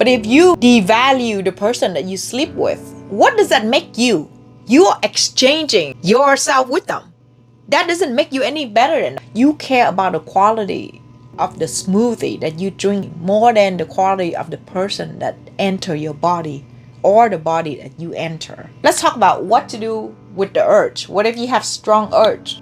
But if you devalue the person that you sleep with, what does that make you? You are exchanging yourself with them. That doesn't make you any better than you care about the quality of the smoothie that you drink more than the quality of the person that enter your body or the body that you enter. Let's talk about what to do with the urge. What if you have strong urge?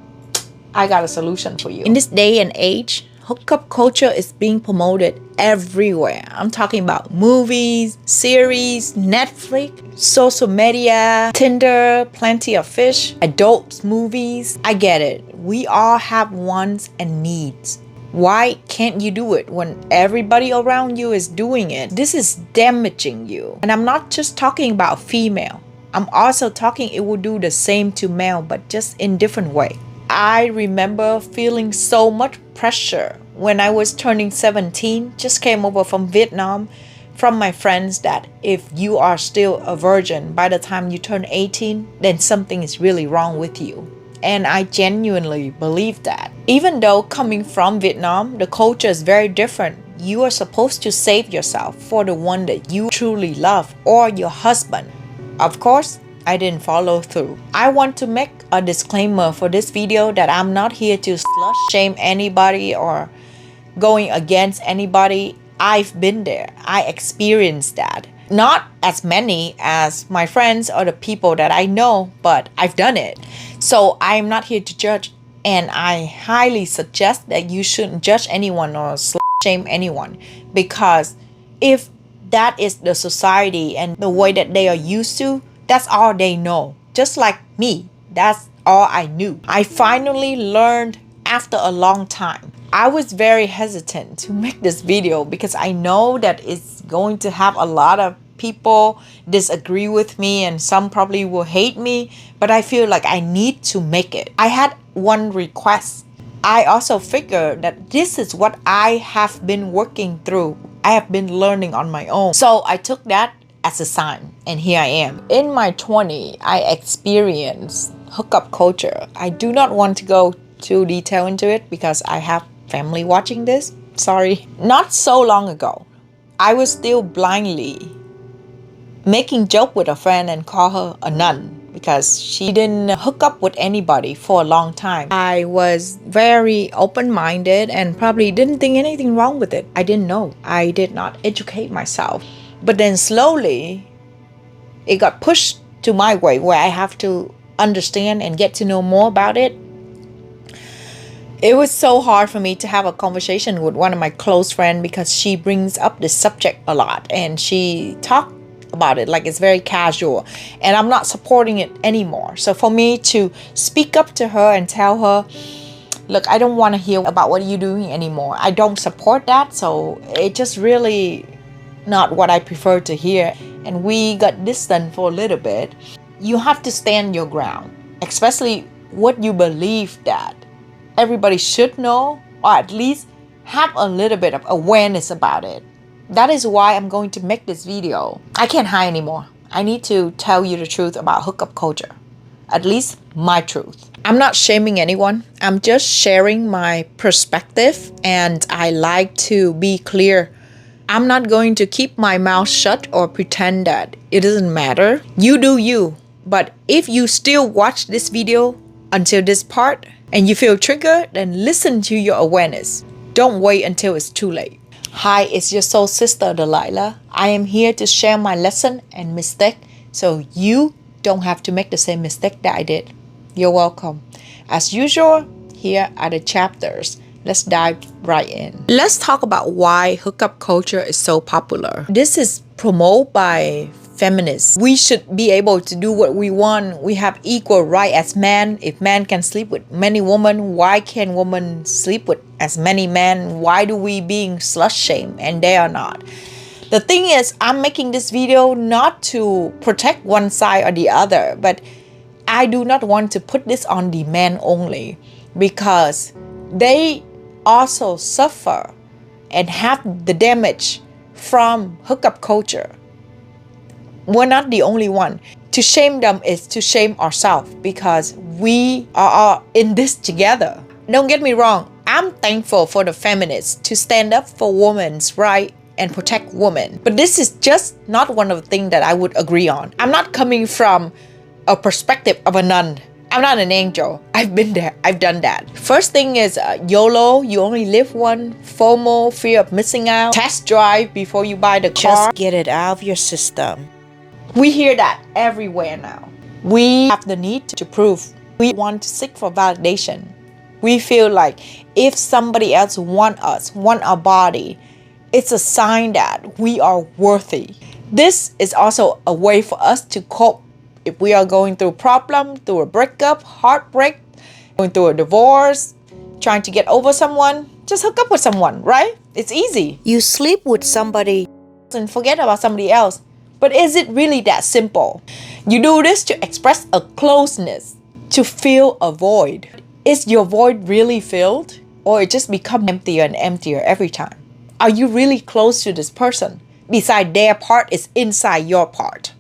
I got a solution for you. In this day and age, hookup culture is being promoted everywhere. I'm talking about movies, series, Netflix, social media, Tinder, Plenty of Fish, adult movies. I get it. We all have wants and needs. Why can't you do it when everybody around you is doing it? This is damaging you. And I'm not just talking about female. I'm also talking it will do the same to male, but just in different way. I remember feeling so much pressure when I was turning 17, just came over from Vietnam, from my friends that if you are still a virgin by the time you turn 18, then something is really wrong with you. And I genuinely believe that. Even though coming from Vietnam, the culture is very different. You are supposed to save yourself for the one that you truly love or your husband. Of course, I didn't follow through. I want to make a disclaimer for this video that I'm not here to slut shame anybody or going against anybody. I've been there. I experienced that. Not as many as my friends or the people that I know, but I've done it. So I'm not here to judge, and I highly suggest that you shouldn't judge anyone or slut shame anyone, because if that is the society and the way that they are used to, that's all they know. Just like me, that's all I knew. I finally learned after a long time. I was very hesitant to make this video because I know that it's going to have a lot of people disagree with me and some probably will hate me, but I feel like I need to make it. I had one request. I also figured that this is what I have been working through. I have been learning on my own. So I took that as a sign, and here I am. In my 20s, I experienced hookup culture. I do not want to go too detailed into it because I have family watching this. Sorry. Not so long ago, I was still blindly making joke with a friend and call her a nun because she didn't hook up with anybody for a long time. I was very open-minded and probably didn't think anything wrong with it. I didn't know. I did not educate myself. But then slowly, it got pushed to my way where I have to understand and get to know more about it. It was so hard for me to have a conversation with one of my close friends because she brings up this subject a lot and she talked about it like it's very casual, and I'm not supporting it anymore. So for me to speak up to her and tell her, look, I don't want to hear about what you're doing anymore. I don't support that. So it just really not what I prefer to hear. And we got distant for a little bit. You have to stand your ground, especially what you believe that everybody should know, or at least have a little bit of awareness about it. That is why I'm going to make this video. I can't hide anymore. I need to tell you the truth about hookup culture. At least my truth. I'm not shaming anyone. I'm just sharing my perspective, and I like to be clear. I'm not going to keep my mouth shut or pretend that it doesn't matter. You do you. But if you still watch this video until this part and you feel triggered, then listen to your awareness. Don't wait until it's too late. Hi, it's your soul sister Delilah. I am here to share my lesson and mistake so you don't have to make the same mistake that I did. You're welcome. As usual, here are the chapters. Let's dive right in. Let's talk about why hookup culture is so popular. This is promoted by feminists. We should be able to do what we want. We have equal right as men. If men can sleep with many women, why can't women sleep with as many men? Why do we being slut shamed and they are not? The thing is, I'm making this video not to protect one side or the other, but I do not want to put this on the men only because they also suffer and have the damage from hookup culture. We're not the only one. To shame them is to shame ourselves because we are in this together. Don't get me wrong. I'm thankful for the feminists to stand up for women's rights and protect women. But this is just not one of the things that I would agree on. I'm not coming from a perspective of a nun. I'm not an angel. I've been there. I've done that. First thing is YOLO. You only live one. FOMO, fear of missing out. Test drive before you buy the car. Just get it out of your system. We hear that everywhere now. We have the need to prove. We want to seek for validation. We feel like if somebody else want us, want our body, it's a sign that we are worthy. This is also a way for us to cope. If we are going through a problem, through a breakup, heartbreak, going through a divorce, trying to get over someone, just hook up with someone, right? It's easy. You sleep with somebody And forget about somebody else. But is it really that simple? You do this to express a closeness, to fill a void. Is your void really filled? Or it just becomes emptier and emptier every time? Are you really close to this person? Besides their part is inside your part.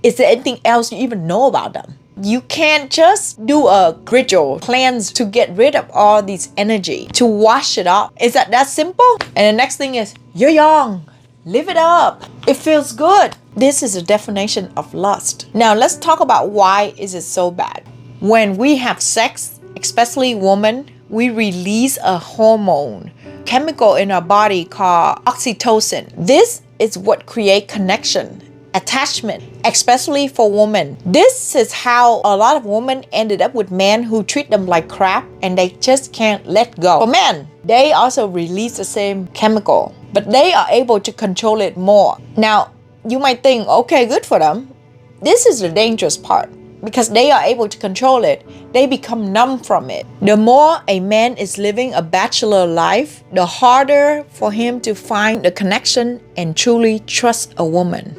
Is there anything else you even know about them? You can't just do a ritual cleanse to get rid of all this energy, to wash it off. Is that simple? And the next thing is, you're young. Live it up. It feels good. This is a definition of lust. Now let's talk about why is it so bad. When we have sex, especially women, we release a hormone, chemical in our body called oxytocin. This is what creates connection, attachment, especially for women. This is how a lot of women ended up with men who treat them like crap and they just can't let go. For men, they also release the same chemical, but they are able to control it more. Now, you might think, okay, good for them. This is the dangerous part. Because they are able to control it, they become numb from it. The more a man is living a bachelor life, the harder for him to find the connection and truly trust a woman.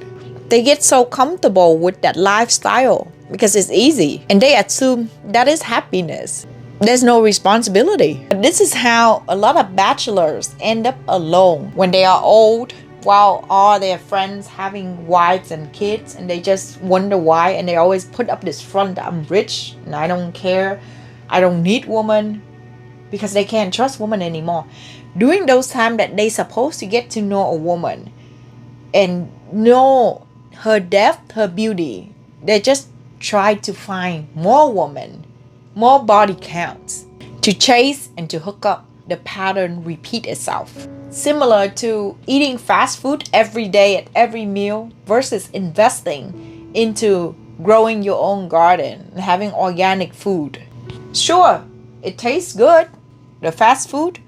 They get so comfortable with that lifestyle because it's easy and they assume that is happiness. There's no responsibility. This is how a lot of bachelors end up alone when they are old, while all their friends having wives and kids, and they just wonder why, and they always put up this front that I'm rich and I don't care, I don't need women, because they can't trust women anymore. During those times that they supposed to get to know a woman and know her depth, her beauty, they just try to find more women, more body counts, to chase and to hook up. The pattern repeat itself. Similar to eating fast food every day at every meal versus investing into growing your own garden and having organic food. Sure, it tastes good, the fast food,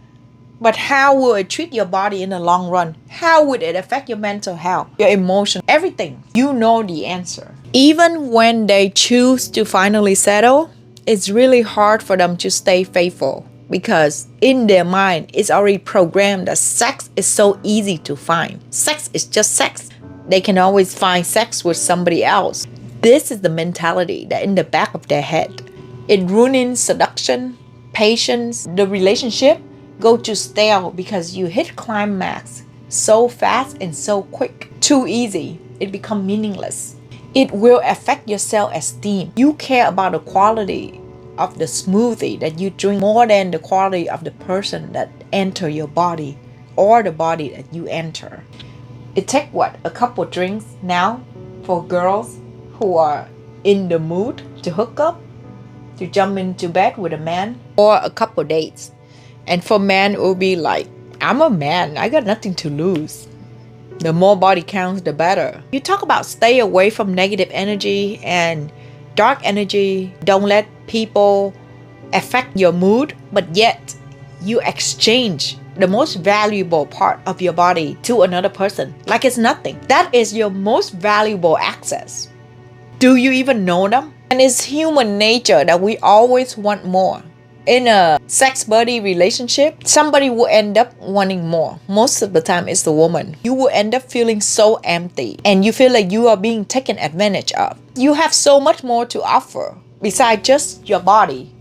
but how will it treat your body in the long run? How would it affect your mental health, your emotion, everything? You know the answer. Even when they choose to finally settle, it's really hard for them to stay faithful. Because in their mind, it's already programmed that sex is so easy to find. Sex is just sex. They can always find sex with somebody else. This is the mentality that in the back of their head. It ruins seduction, patience. The relationship go to stale because you hit climax so fast and so quick. Too easy. It become meaningless. It will affect your self-esteem. You care about the quality of the smoothie that you drink more than the quality of the person that enter your body or the body that you enter. It takes a couple drinks now for girls who are in the mood to hook up, to jump into bed with a man, or a couple dates. And for men, it will be like, I'm a man, I got nothing to lose. The more body counts, the better. You talk about stay away from negative energy and dark energy. Don't let people affect your mood, but yet you exchange the most valuable part of your body to another person like it's nothing. That is your most valuable access. Do you even know them? And it's human nature that we always want more. In a sex buddy relationship, somebody will end up wanting more. Most of the time it's the woman. You will end up feeling so empty and you feel like you are being taken advantage of. You have so much more to offer besides just your body.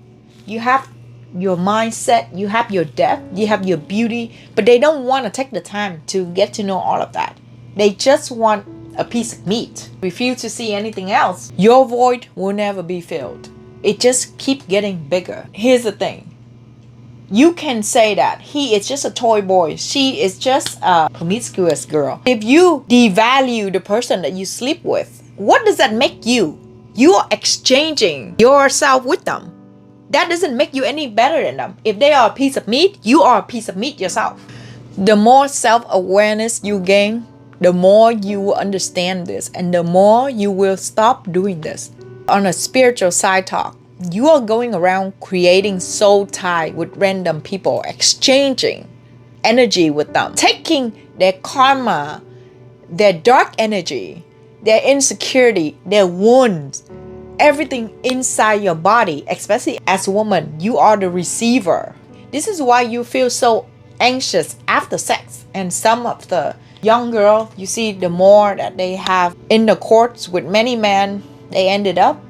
You have your mindset, you have your depth, you have your beauty, but they don't want to take the time to get to know all of that. They just want a piece of meat. Refuse to see anything else. Your void will never be filled. It just keeps getting bigger. Here's the thing. You can say that he is just a toy boy, she is just a promiscuous girl. If you devalue the person that you sleep with, what does that make you? You are exchanging yourself with them. That doesn't make you any better than them. If they are a piece of meat, you are a piece of meat yourself. The more self-awareness you gain, the more you will understand this, and the more you will stop doing this. On a spiritual side talk, you are going around creating soul tie with random people, exchanging energy with them, taking their karma, their dark energy, their insecurity, their wounds, everything inside your body. Especially as a woman, you are the receiver. This is why you feel so anxious after sex. And some of the young girls, you see, the more that they have intercourse with many men, they ended up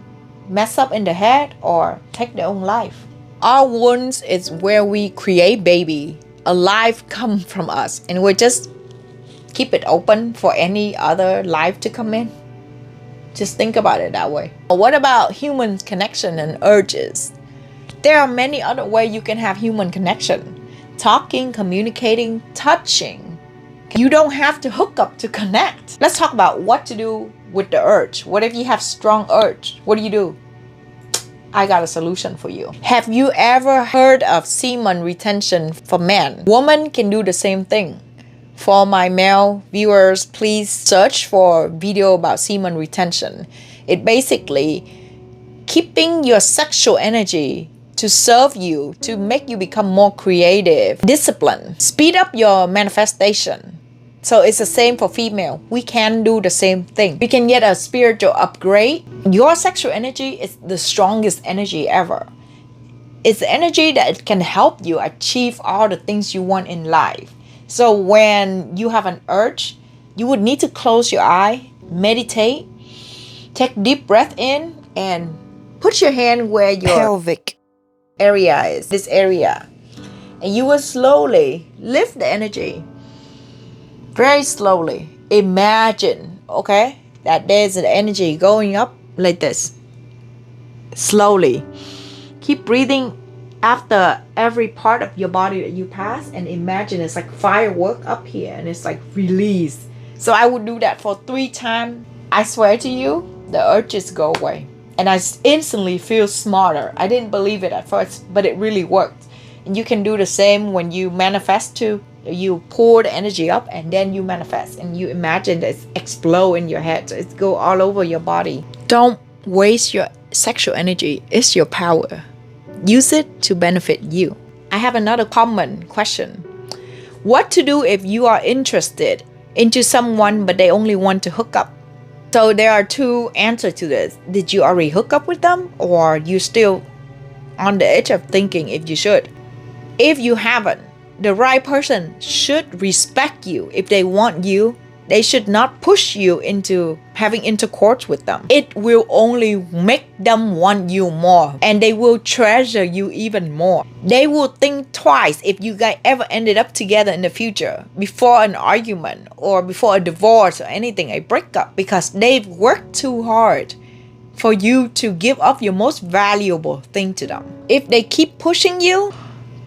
mess up in the head or take their own life. Our wounds is where we create baby. A life come from us, and we just keep it open for any other life to come in. Just think about it that way. What about human connection and urges? There are many other ways you can have human connection. Talking, communicating, touching. You don't have to hook up to connect. Let's talk about what to do with the urge. What if you have strong urge? What do? I got a solution for you. Have you ever heard of semen retention for men? Women can do the same thing. For my male viewers, please search for video about semen retention. It basically keeping your sexual energy to serve you, to make you become more creative, disciplined, speed up your manifestation. So it's the same for female. We can do the same thing. We can get a spiritual upgrade. Your sexual energy is the strongest energy ever. It's the energy that can help you achieve all the things you want in life. So when you have an urge, you would need to close your eye, meditate, take deep breath in, and put your hand where your pelvic area is, this area. And you will slowly lift the energy. Very slowly. Imagine, okay, that there's an energy going up like this. Slowly. Keep breathing after every part of your body that you pass, and imagine it's like firework up here and it's like release. So I would do that for 3 times. I swear to you, the urges go away. And I instantly feel smarter. I didn't believe it at first, but it really worked. And you can do the same when you manifest too. You pour the energy up and then you manifest, and you imagine that it's explode in your head, so it's go all over your body. Don't waste your sexual energy. It's your power. Use it to benefit you. I have another common question. What to do if you are interested into someone but they only want to hook up? So there are 2 answers to this. Did you already hook up with them, or you still on the edge of thinking if you should? If you haven't, the right person should respect you. If they want you, they should not push you into having intercourse with them. It will only make them want you more, and they will treasure you even more. They will think twice if you guys ever ended up together in the future, before an argument or before a divorce or anything, a breakup, because they've worked too hard for you to give up your most valuable thing to them. If they keep pushing you,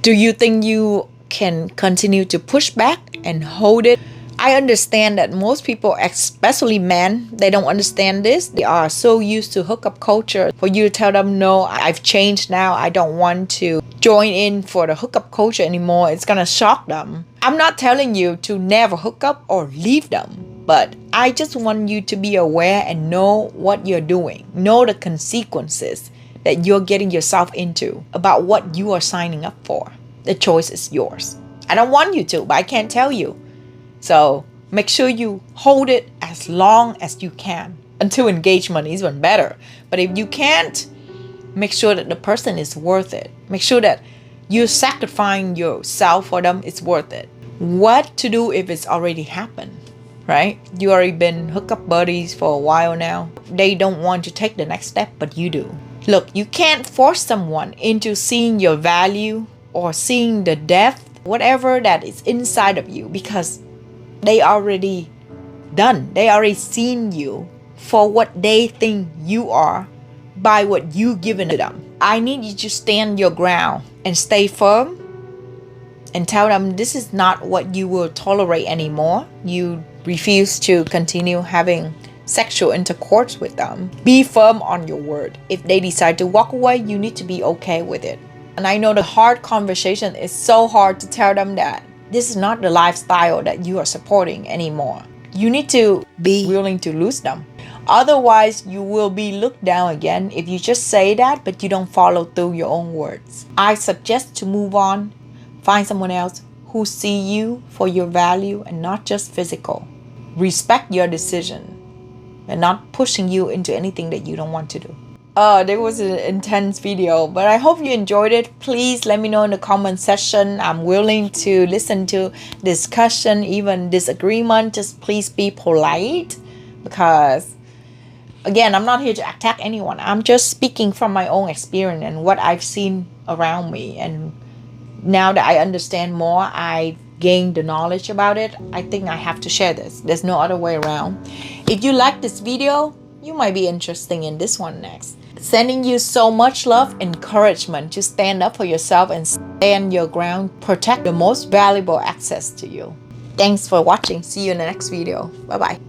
do you think you can continue to push back and hold it? I understand that most people, especially men, they don't understand this. They are so used to hookup culture. For you to tell them, no, I've changed now, I don't want to join in for the hookup culture anymore, it's gonna shock them. I'm not telling you to never hook up or leave them, but I just want you to be aware and know what you're doing. Know the consequences that you're getting yourself into, about what you are signing up for. The choice is yours. I don't want you to, but I can't tell you. So make sure you hold it as long as you can, until engagement is even better. But if you can't, make sure that the person is worth it. Make sure that you sacrificing yourself for them is worth it. What to do if it's already happened, right? You already been hookup buddies for a while now. They don't want to take the next step, but you do. Look, you can't force someone into seeing your value or seeing the depth, whatever that is inside of you, because they already done. They already seen you for what they think you are by what you given to them. I need you to stand your ground and stay firm and tell them this is not what you will tolerate anymore. You refuse to continue having sexual intercourse with them. Be firm on your word. If they decide to walk away, you need to be okay with it. And I know the hard conversation is so hard to tell them that this is not the lifestyle that you are supporting anymore. You need to be willing to lose them. Otherwise, you will be looked down again if you just say that but you don't follow through your own words. I suggest to move on. Find someone else who see you for your value and not just physical. Respect your decision and not pushing you into anything that you don't want to do. There was an intense video, but I hope you enjoyed it. Please let me know in the comment section. I'm willing to listen to discussion, even disagreement. Just please be polite, because again, I'm not here to attack anyone. I'm just speaking from my own experience and what I've seen around me. And now that I understand more, I gained the knowledge about it, I think I have to share this. There's no other way around. If you like this video, you might be interested in this one next. Sending you so much love, encouragement to stand up for yourself and stand your ground. Protect the most valuable access to you. Thanks for watching. See you in the next video. Bye bye.